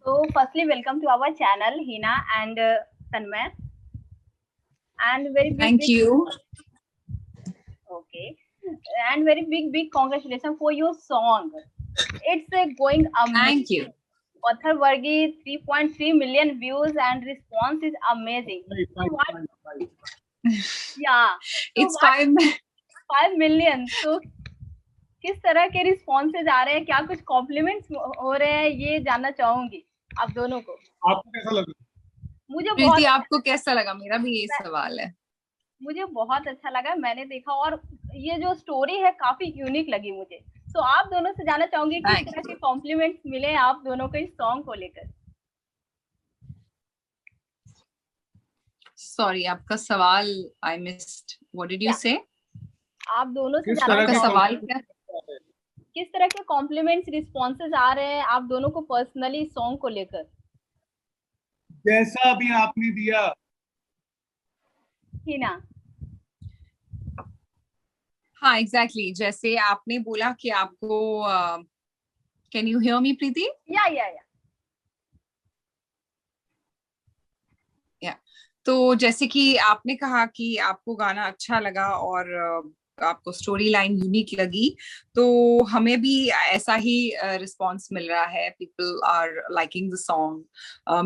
So, firstly, welcome to our channel, Hina and Tanmay. And very big, Thank you. Okay. And very big congratulations for your song. It's going amazing. Thank you. Pathar Vargi 3.3 million views and response is amazing. So what? Yeah. So It's 5 million. So किस तरह के responses आ रहे हैं, क्या कुछ compliments हो रहे हैं, ये जानना चाहूंगी आप दोनों को। आपको कैसा लगा? मुझे प्रीति, आपको कैसा लगा? मेरा भी ये सवाल है। मुझे बहुत अच्छा लगा, मैंने देखा और ये जो स्टोरी है काफी यूनिक लगी मुझे। तो आप दोनों से जानना चाहूंगी किस तरह के कॉम्प्लीमेंट्स मिले आप दोनों को इस सॉन्ग को लेकर। सॉरी, आपका सवाल I missed. What did you से? आप दोनों से आपका सवाल क्या? किस तरह के कॉम्प्लीमेंट्स रिस्पॉन्सेज आ रहे हैं आप दोनों को पर्सनली सॉन्ग को लेकर? जैसा अभी आपने दिया हिना। हाँ, एग्जैक्टली जैसे आपने बोला कि आपको कैन यू हियर मी प्रीति? या तो जैसे कि आपने कहा कि आपको गाना अच्छा लगा और आपको स्टोरी लाइन यूनिक लगी, तो हमें भी ऐसा ही रिस्पांस मिल रहा है। People are liking the song.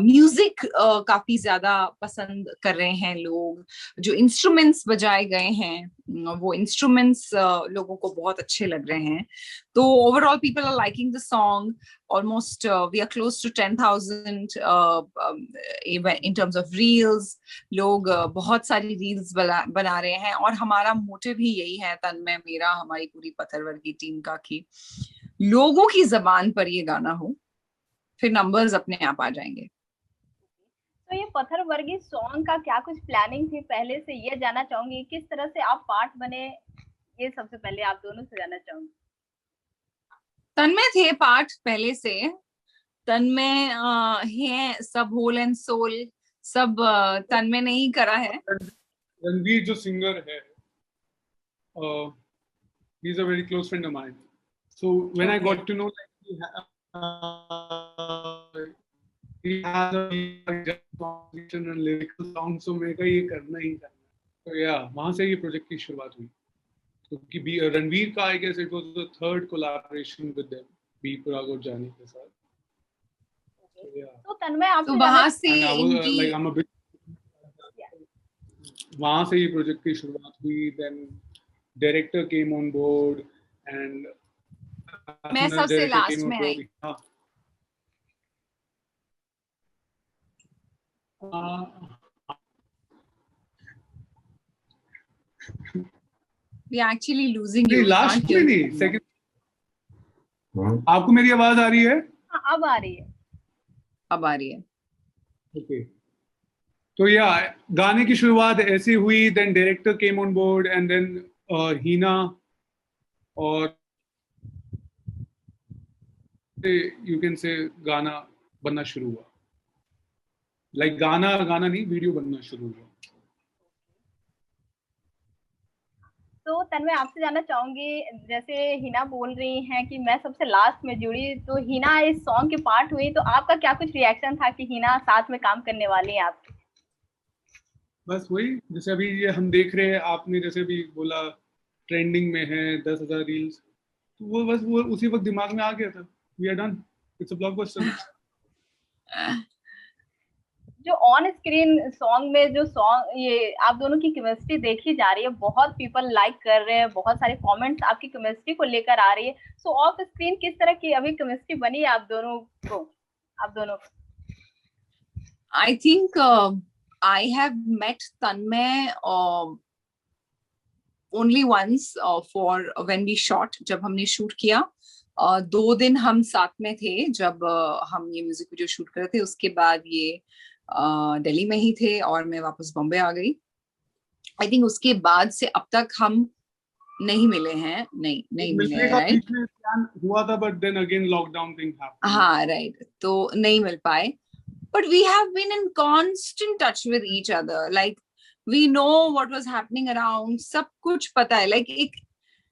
Music काफी ज्यादा पसंद कर रहे हैं लोग। जो इंस्ट्रूमेंट्स बजाए गए हैं वो इंस्ट्रूमेंट्स लोगों को बहुत अच्छे लग रहे हैं। तो overall people are liking the song. Almost we are close to 10,000 in terms of reels. लोग बहुत सारी रील्स बना रहे हैं और हमारा मोटिव ही यही है, तन्मय, मेरा, हमारी पूरी पत्थरवर्गी टीम का, कि लोगों की जबान पर ये गाना हो, फिर नंबर्स अपने आप आ जाएंगे। तो ये पत्थरवर्गी सॉन्ग का क्या कुछ प्लानिंग थी पहले से, ये जानना चाहूंगी। किस तरह से आप पार्ट बने, ये सबसे पहले आप दोनों से जानना चाहूंगी। तन्मय थे पार्ट पहले से। तन्मय है सब होल एंड सोल, सब तन्मय ने ही करा है। रणवीर जो सिंगर है, he is a very close friend of mine. So when I got to know he has a composition and lyrical song, so मेरे को ये करना ही करना। तो वहाँ से ये प्रोजेक्ट की शुरुआत हुई, क्योंकि रणवीर का I guess it was the third collaboration with them, B Praak और जानी के साथ। तो तन्मय आपसे वहाँ से वहाँ से ये प्रोजेक्ट की शुरुआत हुई। Then director came on board and मैं सबसे लास्ट में आई। We are actually losing you. Last में नहीं, सेकंड। आपको मेरी आवाज आ रही है? हाँ, अब आ रही है। अब आ रही है। ओके। तो गाने की शुरुआत ऐसे हुई। Then director came on board and then Heena, और यू कैन से गाना बनना शुरू हुआ। लाइक गाना नहीं, वीडियो बनना शुरू हुआ। तो तन्मय आपसे जानना चाहूंगी, जैसे हिना बोल रही हैं कि मैं सबसे लास्ट में जुड़ी, तो हिना इस सॉन्ग के पार्ट हुई, तो आपका क्या कुछ रिएक्शन था कि हिना साथ में काम करने वाली है आपकी? बस वही, जैसे अभी ये हम देख रहे हैं, आपने जैसे भी बोला ट्रेंडिंग में है 10,000 रील्स, तो वो उसी वक्त दिमाग में आ गया था। We are done, it's a blockbuster. जो ऑन स्क्रीन सॉन्ग में जो सॉन्ग ये आप दोनों की केमिस्ट्री देखी जा रही है, बहुत पीपल लाइक कर रहे हैं, बहुत सारे कमेंट्स आपकी केमिस्ट्री को लेकर आ रही है। सो ऑफ स्क्रीन किस तरह की अभी केमिस्ट्री बनी है आप दोनों को? I think I have met Tanmay only once for when we shot, जब हमने शूट किया। 2 दिन हम साथ में थे जब हम ये म्यूजिक वीडियो शूट कर रहे थे। उसके बाद ये दिल्ली में ही थे और मैं वापस बॉम्बे आ गई। आई थिंक उसके बाद से अब तक हम नहीं मिले हैं। नहीं मिले हैं, राइट? हुआ था, but then again lockdown thing happened. हाँ, राइट, तो नहीं मिल पाए। But we have been in constant touch with each other. Like we know what was happening around. सब कुछ पता है. Like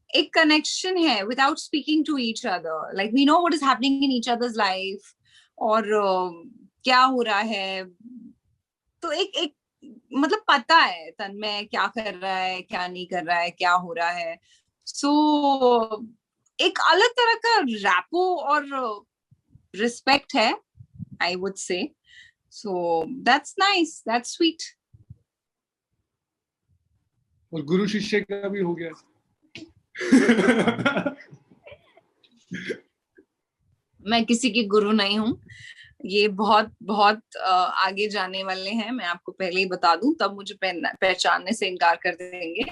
एक connection है without speaking to each other. Like we know what is happening in each other's life. और क्या हो रहा है, तो एक मतलब पता है तन्मय क्या कर रहा है, क्या नहीं कर रहा है, क्या हो रहा है. सो एक अलग तरह का रैपो और रिस्पेक्ट है, I would say. So that's nice, that's sweet. और गुरु शिष्य का भी हो गया. मैं किसी की गुरु नहीं हूँ. ये बहुत बहुत आगे जाने वाले हैं, मैं आपको पहले ही बता दूं, तब मुझे पहचानने से इनकार कर देंगे.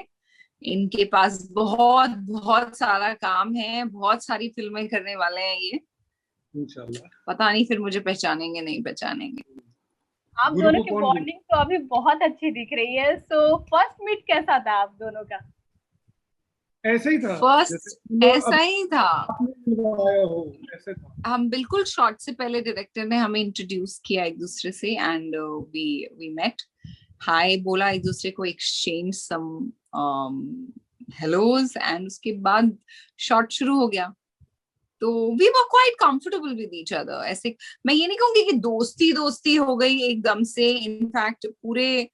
इनके पास बहुत बहुत सारा काम है, बहुत सारी फिल्में करने वाले हैं ये. इंशाल्लाह. पता नहीं फिर मुझे पहचानेंगे नहीं पहचानेंगे. आप गुरु दोनों को की कौन बॉन्डिंग तो अभी बहुत अच्छी दिख रही है. सो फर्स्ट मीट कैसा था आप दोनों का? ऐसा ही था फर्स्ट ऐसा ही था. आया हो, ऐसे था. हम बिल्कुल शॉर्ट से पहले डायरेक्टर ने हमें इंट्रोड्यूस किया एक दूसरे से, एंड वी मेट, हाय बोला एक दूसरे को, एक्सचेंज सम हेलोज, एंड उसके बाद शॉट शुरू हो गया. तो we were quite comfortable with each other. ऐसे मैं ये नहीं कहूंगी कि दोस्ती दोस्ती हो गई एकदम से. इनफैक्ट पूरे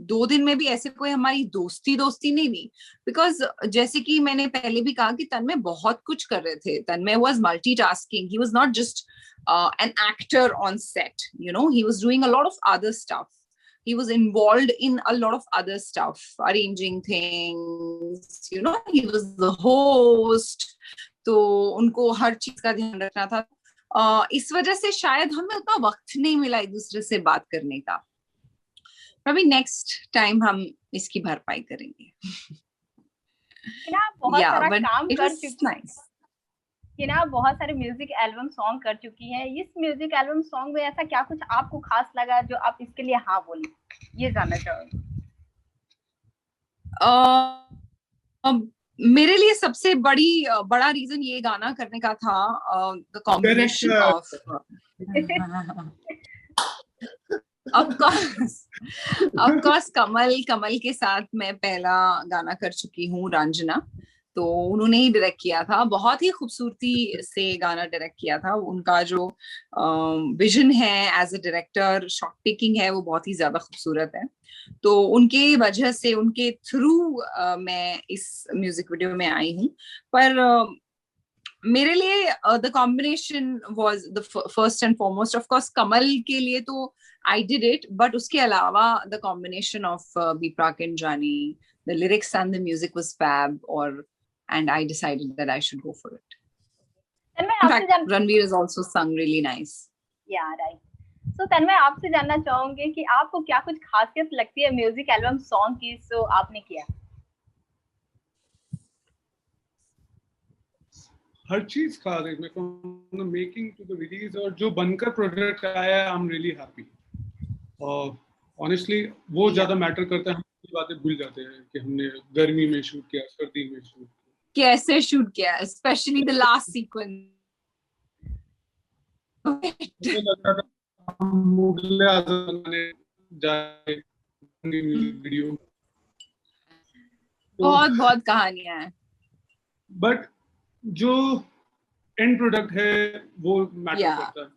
2 दिन में भी ऐसे कोई हमारी दोस्ती दोस्ती नहीं हुई. बिकॉज जैसे कि मैंने पहले भी कहा कि तन्मय बहुत कुछ कर रहे थे. Tanmay was multitasking. He was not just an actor on set, you know, he was doing a lot of other stuff. He was involved in a lot of other stuff, arranging things, you know, he was the host. तो उनको हर चीज का ध्यान रखना था. इस वजह से शायद हमें उतना वक्त नहीं मिला एक दूसरे से बात करने का. अभी नेक्स्ट टाइम हम इसकी भरपाई करेंगे. ना बहुत सारा काम कर चुकी nice. कि ना बहुत सारे म्यूजिक एल्बम सॉन्ग कर चुकी हैं. इस म्यूजिक एल्बम सॉन्ग में ऐसा क्या कुछ आपको खास लगा जो आप इसके लिए हाँ बोली, ये जानना चाहूंगी. मेरे लिए सबसे बड़ा रीजन ये गाना करने का था, the combination of, of course Kamal के साथ मैं पहला गाना कर चुकी हूँ, रंजना. तो उन्होंने ही डायरेक्ट किया था, बहुत ही खूबसूरती से गाना डायरेक्ट किया था. उनका जो विजन है as a director, shot taking है, वो बहुत ही ज्यादा खूबसूरत है. तो उनके वजह से, उनके थ्रू मैं इस म्यूजिक वीडियो में आई हूँ. पर मेरे लिए the combination was the first and foremost. Of course Kamal के लिए तो आई डिड इट, बट उसके अलावा the combination of B Praak and Jaani, the lyrics and the music was fab, and I decided that I should go for it. In fact, Ranveer has also sung really nice. Yeah, right. So तन्मय, आपसे जानना चाहूंगी कि आपको क्या कुछ खासियत लगती है म्यूजिक एल्बम सॉन्ग की जो आपने किया? हर चीज खास है, from the making to the release, और जो बनकर प्रोडक्ट आया है, I'm really happy. और honestly वो ज्यादा मैटर करता है. हम बातें भूल जाते हैं कि हमने गर्मी में शूट किया, सर्दी में शूट किया, कैसे शूट किया, स्पेशली द लास्ट सीक्वेंस. मुझे लग रहा था हम मुगले आजम बनाने जाए वीडियो. बहुत कहानियां हैं, बट जो एंड प्रोडक्ट है वो मैटर करता है.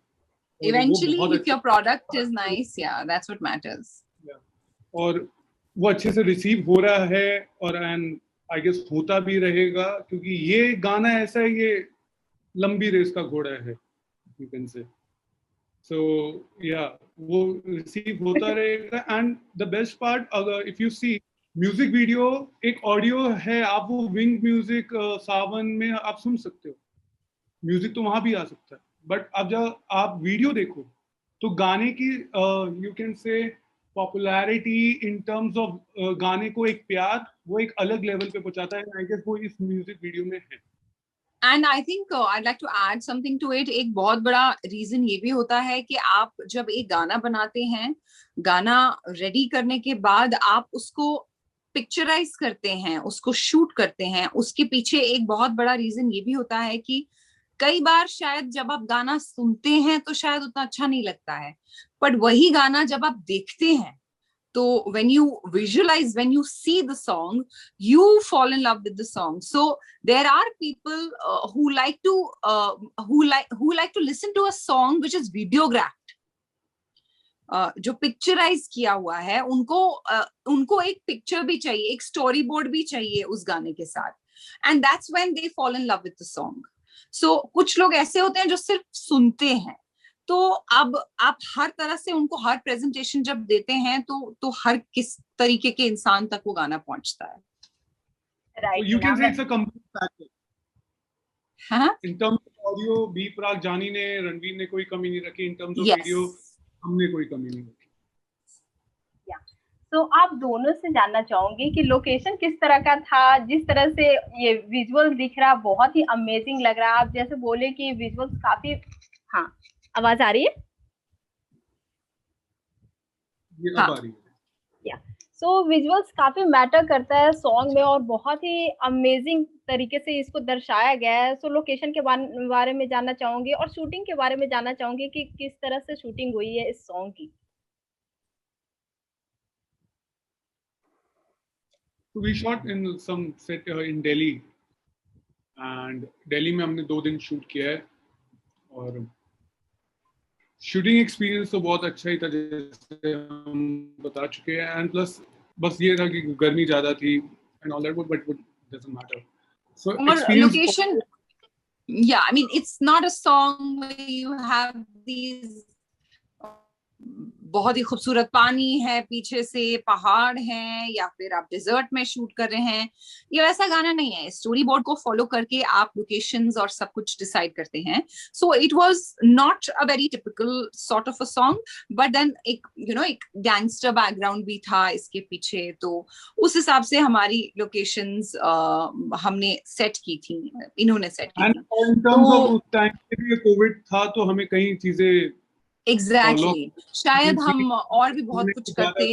Eventually, if your product is nice, yeah, that's what matters. और वो अच्छे से रिसीव हो रहा है, और एंड आई गेस होता भी रहेगा, क्योंकि ये गाना ऐसा है, ये लंबी रेस का घोड़ा है, यू कैन से. सो या वो रिसीव होता रहेगा. एंड द बेस्ट पार्ट, अगर if you see music video, एक ऑडियो है, आप वो विंग म्यूजिक सावन में आप सुन सकते हो, म्यूजिक तो वहां भी आ सकता है. बट अब जब आप वीडियो देखो तो गाने की यू कैन से पॉपुलैरिटी इन टर्म्स ऑफ गाने को एक प्यार, वो एक अलग लेवल पे पहुंचाता है. आई गेस वो इस म्यूजिक वीडियो में है. And I think I'd like to add something to it. एक बहुत बड़ा रीजन ये भी होता है कि आप जब एक गाना बनाते हैं, गाना रेडी करने के बाद आप उसको पिक्चराइज करते हैं, उसको शूट करते हैं. उसके पीछे एक बहुत बड़ा रीजन ये भी होता है कि कई बार शायद जब आप गाना सुनते हैं तो शायद उतना अच्छा नहीं लगता है, बट वही गाना जब आप देखते हैं तो when you visualize, when you see the song, you fall in love with the song. So there are people who like to listen to a song which is videographed, जो पिक्चराइज किया हुआ है, उनको एक पिक्चर भी चाहिए, एक story board भी चाहिए उस गाने के साथ, and that's when they fall in love with the song. So कुछ लोग ऐसे होते हैं जो सिर्फ सुनते हैं. तो अब आप हर तरह से उनको हर प्रेजेंटेशन जब देते हैं तो हर किस तरीके के इंसान तक वो गाना पहुंचता है. Right. You can say it's a complete package. हाँ? In terms of audio, B Praak, Jaani ने, रणवीर ने कोई कमी नहीं रखी. In terms of Yes. video, हमने कोई कमी नहीं रखी. तो आप दोनों से जानना चाहूंगी कि लोकेशन किस तरह का था. जिस तरह से ये विजुअल दिख रहा, बहुत ही अमेजिंग लग रहा. आप जैसे बोले कि विजुअल्स काफी, हाँ आवाज आ रही है? ये अब आ रही है. सो विजुअल्स काफी मैटर करता है सॉन्ग में, और बहुत ही अमेजिंग तरीके से इसको दर्शाया गया है. सो लोकेशन के बारे में जानना चाहूंगी, और शूटिंग के बारे में जानना चाहूंगी कि किस तरह से शूटिंग हुई है इस सॉन्ग की. So we shot in some set in Delhi, and Delhi में हमने 2 दिन शूट किया है, और शूटिंग एक्सपीरियंस तो बहुत अच्छा ही था जैसे हम बता चुके हैं. एंड प्लस बस ये था कि गर्मी ज्यादा थी and all that, but doesn't matter. So location, yeah, I mean it's not a song where you have these बहुत ही खूबसूरत पानी है, पीछे से पहाड़ हैं, या फिर आप डेजर्ट में शूट कर रहे हैं. ये वैसा गाना नहीं है. स्टोरी बोर्ड को फॉलो करके आप लोकेशंस और सब कुछ डिसाइड करते हैं. So it was not a very typical sort of a song, but then एक एक गैंगस्टर बैकग्राउंड भी था इसके पीछे. तो उस हिसाब से हमारी लोकेशंस हमने सेट की थी, इन्होंने सेट की थी. इन टर्म्स ऑफ उस टाइम पे भी कोविड था, तो हमें कई चीजें एग्जैक्टली शायद हम और भी बहुत कुछ करते.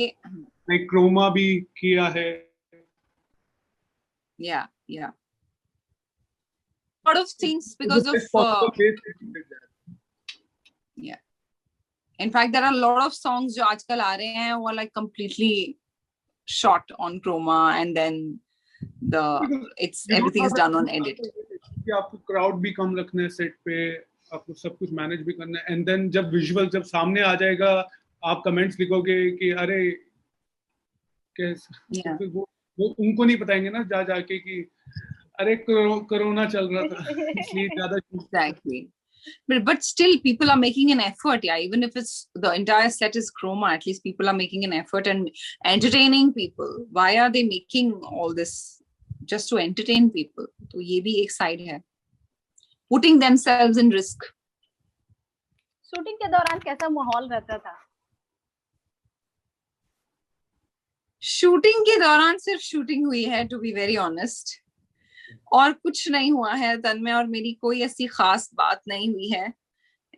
क्रोमा भी किया है. Yeah. lot of things because of yeah. In fact, there are a lot of songs जो आजकल आ रहे हैं वो like completely shot on chroma, and then everything is done on edit. आपको क्राउड भी कम रखना है सेट पे, आपको सब कुछ मैनेज भी करना है. एंड देन जब विजुअल जब सामने आ जाएगा, आप कमेंट्स लिखोगे कि अरे कैसे, फिर वो उनको नहीं बताएंगे ना जा जाके कि अरे कोरोना चल रहा था इसलिए ज्यादा. Exactly. But still people are making an effort, yeah, even if it's the entire set is chroma, at least people are making an effort and entertaining people. Why are they making all this just to entertain people? तो ये भी एक side है, putting themselves in risk. Shooting के दौरान कैसा माहौल रहता था? शूटिंग के दौरान सिर्फ शूटिंग हुई है, टू बी वेरी ऑनेस्ट, और कुछ नहीं हुआ है. तन्मय और मेरी कोई ऐसी खास बात नहीं हुई है.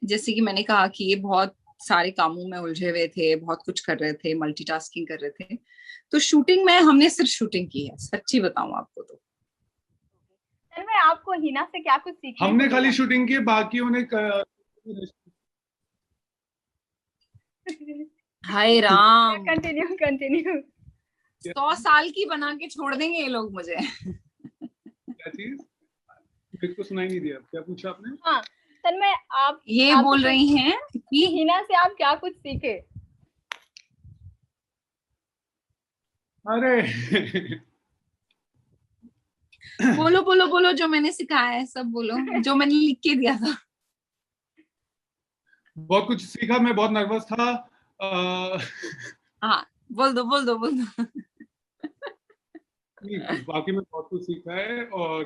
जैसे कि मैंने कहा कि ये बहुत सारे कामों में उलझे हुए थे, बहुत कुछ कर रहे थे, मल्टीटास्किंग कर रहे थे. तो शूटिंग में हमने सिर्फ शूटिंग की है, सच्ची बताऊं आपको तो. तन्मय, आपको हिना से क्या कुछ सीखने? हमने खाली शूटिंग की, बाकियों ने हाय राम. कंटिन्यू 100 साल की बना के छोड़ देंगे ये लोग मुझे. क्या चीज? फिर को सुनाई नहीं दिया. क्या पूछा आपने? हाँ तन्मय, आप ये बोल रही हैं कि हिना से आप क्या कुछ सीखे? अरे बोलो जो मैंने सिखाया है सब बोलो, जो मैंने लिख के दिया था. बहुत कुछ सीखा. मैं बहुत नर्वस था. हाँ बोल दो. बाकी मैं बहुत कुछ सीखा है, और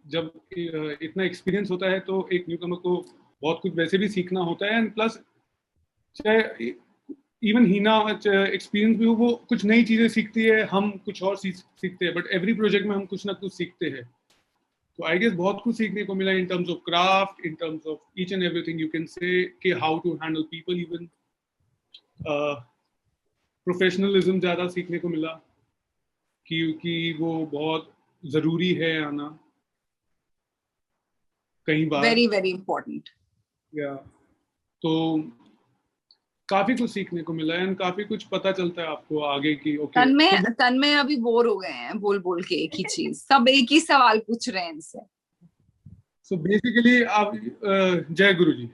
जब इतना एक्सपीरियंस होता है तो एक न्यूकमर को बहुत कुछ वैसे भी सीखना होता है. एंड प्लस चाहे इवन हिना एक्सपीरियंस भी हो, वो कुछ नई चीजें सीखती है, हम कुछ और सीखते हैं, बट एवरी प्रोजेक्ट में हम कुछ ना कुछ सीखते हैं. तो आई गेस बहुत कुछ सीखने को मिला in terms of craft, in terms of each and everything you can say कि how to handle people. Even professionalism ज्यादा सीखने को मिला, क्योंकि वो बहुत जरूरी है आना कई बार. Very very important. या तो काफी कुछ सीखने को मिला है एंड काफी कुछ पता चलता है आपको आगे की। ओके तन्मय अभी बोर हो गए हैं बोल बोल के एक ही चीज, सब एक ही सवाल पूछ रहे हैं इनसे। सो बेसिकली आप जय गुरु जी।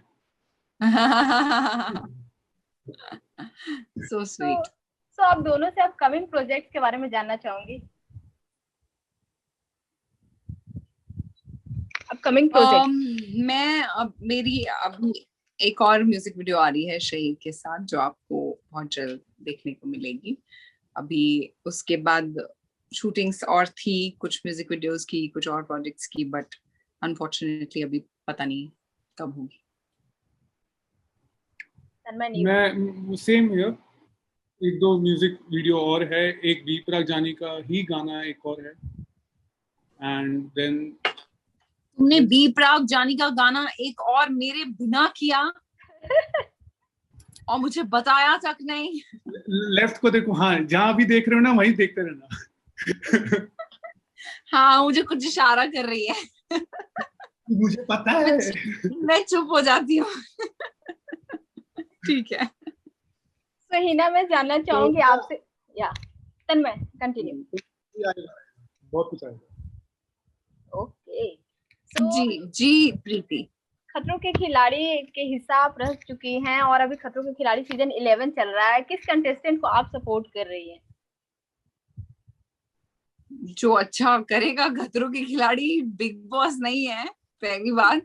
So sweet. सो आप दोनों से अपकमिंग प्रोजेक्ट के बारे में जानना चाहूंगी। अपकमिंग प्रोजेक्ट मेरी अभी एक और म्यूजिक वीडियो आ रही है शहीद के साथ, जो आपको बहुत जल्द देखने को मिलेगी। अभी उसके बाद शूटिंग्स और थी, कुछ म्यूजिक वीडियोस की, कुछ और प्रोजेक्ट्स की, बट अनफॉर्चुनेटली अभी पता नहीं कब होगी। मैं सेम हियर, एक दो म्यूजिक वीडियो और है, एक बी प्राक जानी का ही गाना एक और है, एंड देन तुमने बी प्राक जानी का गाना एक और मेरे बिना किया और मुझे बताया तक नहीं। लेफ्ट को देखो, हाँ जहां भी देख रहे हो ना वहीं देखते रहना। हाँ मुझे कुछ इशारा कर रही है। मुझे पता है। मैं चुप हो जाती हूँ। ठीक है। तो हिना मैं जानना चाहूंगी आपसे, या तन्मय कंटिन्यू। बहुत कुछ आएगा। ओके जी जी प्रीति। खतरों के खिलाड़ी के हिस्सा आप रह चुकी हैं और अभी खतरों के खिलाड़ी सीजन 11 चल रहा है, किस कंटेस्टेंट को आप सपोर्ट कर रही हैं? जो अच्छा करेगा खतरों के खिलाड़ी, बिग बॉस नहीं है पहली बात,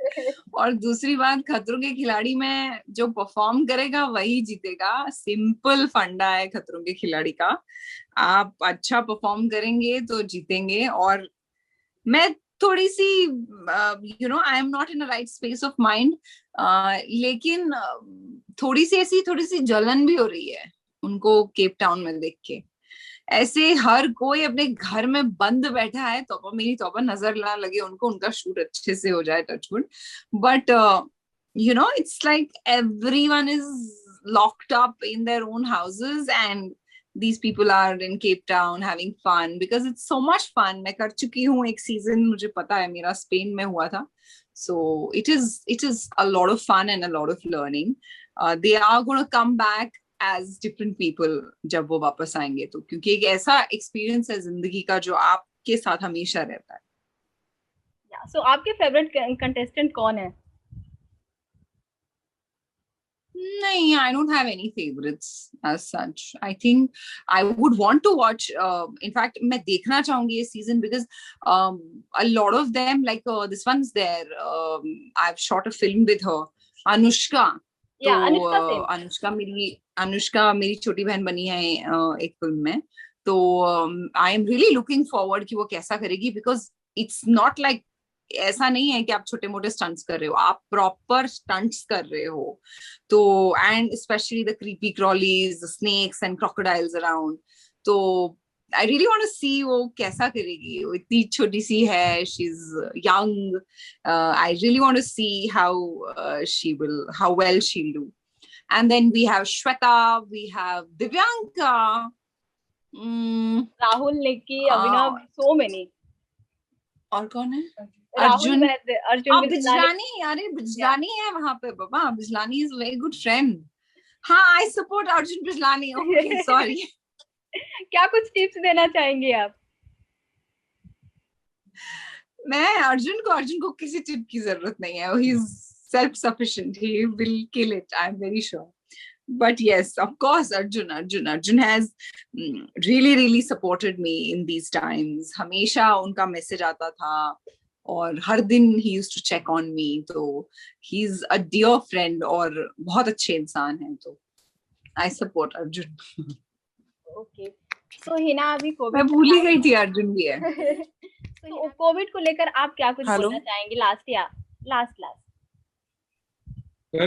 और दूसरी बात खतरों के खिलाड़ी में जो परफॉर्म करेगा वही जीतेगा। सिंपल फंडा है खतरों के खिलाड़ी का, आप अच्छा परफॉर्म करेंगे तो जीतेंगे। और मैं थोड़ी सी I am not in a right space of mind, लेकिन थोड़ी सी जलन भी हो रही है उनको केप टाउन में देख के। ऐसे हर कोई अपने घर में बंद बैठा है, तौबा मेरी तौबा, नजर ना लगे उनको, उनका शूट अच्छे से हो जाए, touchwood. But it's like everyone is locked up in their own houses and these people are in Cape Town having fun because it's so much fun. मैं कर चुकी हूँ एक सीजन, मुझे पता है, मेरा स्पेन में हुआ था। So it is a lot of fun and a lot of learning. They are going to come back as different people जब वो वापस आएंगे, तो क्योंकि एक ऐसा एक्सपीरियंस है जिंदगी का जो आपके साथ हमेशा रहता है। So आपके फेवरेट कंटेस्टेंट कौन है? नहीं, I don't have any favorites as such. I think I would want to watch. In fact, मैं देखना चाहूंगी ये season because a lot of them, like this one's there. I've shot a film with her, Anushka. Yeah, तो अनुष्का मेरी छोटी बहन बनी है एक फिल्म में। तो I am really looking forward कि वो कैसा करेगी, बिकॉज इट्स नॉट लाइक, ऐसा नहीं है कि आप छोटे मोटे स्टंट्स कर रहे हो, आप प्रॉपर स्टंट्स कर रहे हो। तो and specially the creepy crawlies, snakes and crocodiles around. तो I really want to see वो कैसा करेगी, वो इतनी छोटी सी है, she is young. I really want to see how well she'll do. And then we have Shweta, we have Divyanka, Rahul, Nikki, Abhinav, so many. और कौन है? अर्जुन बिजलानी, अरे बिजलानी है वहां पे बाबा, Bijlani is very good friend. हाँ, I support Arjun Bijlani. Okay sorry. क्या कुछ टिप्स देना चाहेंगे आप? मैं अर्जुन को किसी टिप की जरूरत नहीं है, he is self sufficient, he will kill it, I am very sure. But yes, of course, Arjun has really supported me in these times. हमेशा उनका मैसेज आता था और हर दिन he used to check on me. तो he's a dear friend और बहुत अच्छे इंसान हैं, तो I support Arjun. Okay. So Hina, अभी कोविड, मैं भूल ही गई थी अर्जुन भी है। तो कोविड को लेकर आप क्या कुछ बोलना चाहेंगे? Last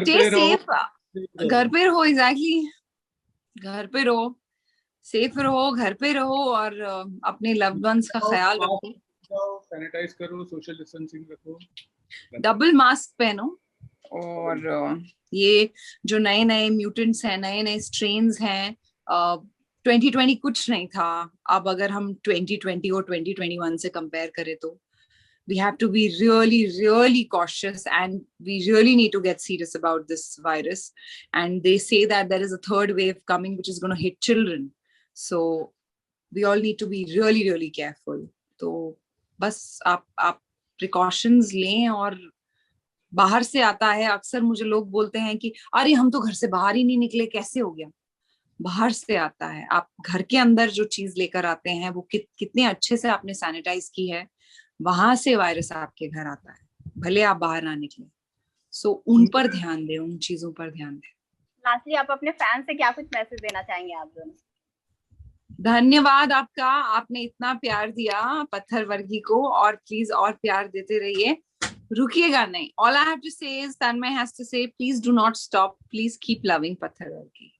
Stay safe. घर पे रहो, एग्जैक्टली, घर पे रहो, सेफ रहो, घर पे रहो और अपने लव्ड वंस का ख्याल रखो, सैनिटाइज करो, सोशल डिस्टेंसिंग रखो, डबल मास्क पहनो। और ये जो नए नए म्यूटेंट्स हैं, नए नए स्ट्रेन्स हैं, 2020 कुछ नहीं था, अब अगर हम 2020 और 2021 से कंपेयर करें तो we have to be really, really cautious, and we really need to get serious about this virus. And they say that there is a third wave coming which is going to hit children, so we all need to be really, really careful. तो बस आप precautions लें. और बाहर से आता है, अक्सर मुझे लोग बोलते हैं कि अरे हम तो घर से बाहर ही नहीं निकले, कैसे हो गया? बाहर से आता है. आप घर के अंदर जो चीज लेकर आते हैं वो कितने अच्छे से आपने सैनिटाइज की है, वहां से वायरस आपके घर आता है, भले आप बाहर ना निकले. सो उन पर ध्यान दें, उन चीजों पर ध्यान दें. लास्टली आप अपने फैन से क्या कुछ मैसेज देना चाहेंगे आप दोनों? धन्यवाद आपका, आपने इतना प्यार दिया पत्थर वर्गी को, और प्लीज और प्यार देते रहिए, रुकिएगा नहीं. ऑल आई हैव टू से इज, तन्मय हैज टू से, please do not stop, please keep loving पत्थर वर्गी.